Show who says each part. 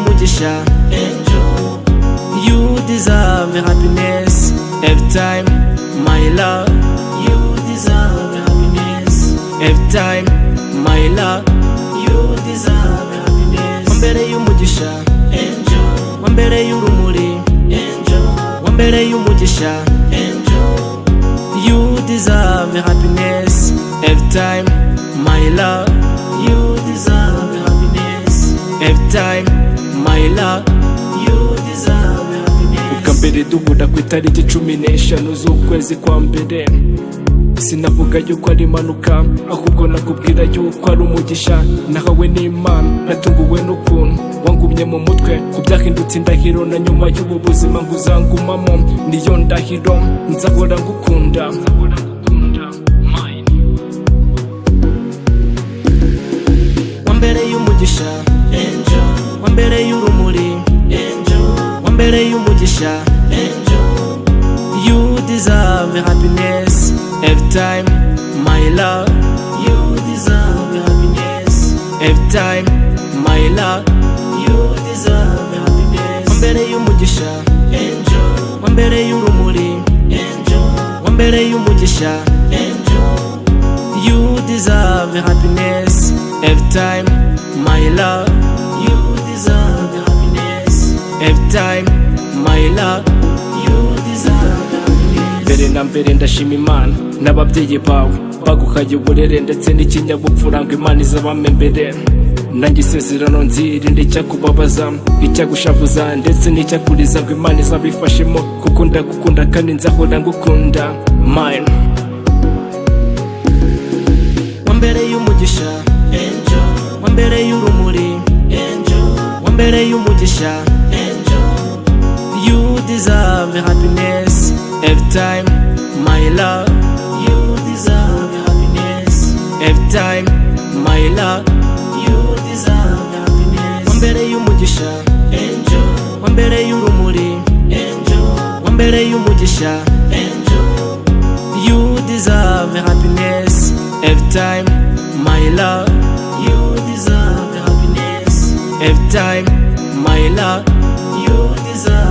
Speaker 1: y'umugisha, angel. You deserve happiness every time, my love. You deserve happiness every time, my love. You deserve happiness. Wambere y'umugisha, angel. Wambere y'urumuri, angel. Wambere y'umugisha, angel. You deserve happiness every time, my love. You deserve happiness every time, my love. You deserve happiness.
Speaker 2: Ukambere duhura ku itariki 15 z'ukwezi kwa mbere, sinavuga yuko ari impanuka, ahubwo nakubwira yuko ari umugisha nahawe n'Imana. Natunguwe n'ukuntu wangumye mu mutwe, ku byahindutse indahiro, na nyuma y'ubu buzima nguzangumamo. Niyo ndahiro nzahora ngukunda.
Speaker 1: Wambere y'umugisha, angel. Wambere y'urumuri, angel. Wambere y'umugisha, angel. You deserve happiness every time, my love. You deserve happiness every time, my love. You deserve happiness. Wambere y'umugisha, angel. Wambere y'urumuri, angel. Wambere y'umugisha, angel. You deserve happiness every time, my love. You deserve happiness every time, my love. You deserve happiness.
Speaker 2: Mbere na mbere ndashima Imana n'ababyeyi bawe baguhaye uburere ndetse n'ikinyabupfura ngo Imana izabame mbere. Nanjye isezerano nzirinde icyakubabaza, icyagushavuza ndetse n'icyakuriza, ngo Imana izabifashemo, kuko ndagukunda kandi nzahora ngukunda, mine.
Speaker 1: Wambere y'umugisha, angel. Wambere y'urumuri, angel. Wambere y'umugisha, angel. You deserve happiness every time, my love. You deserve happiness every time, my love. You deserve happiness. Wambere y'umugisha, angel. Wambere y'urumuri, angel. Wambere y'umugisha, angel. You deserve happiness every time, my love. You deserve happiness every time, my love. You deserve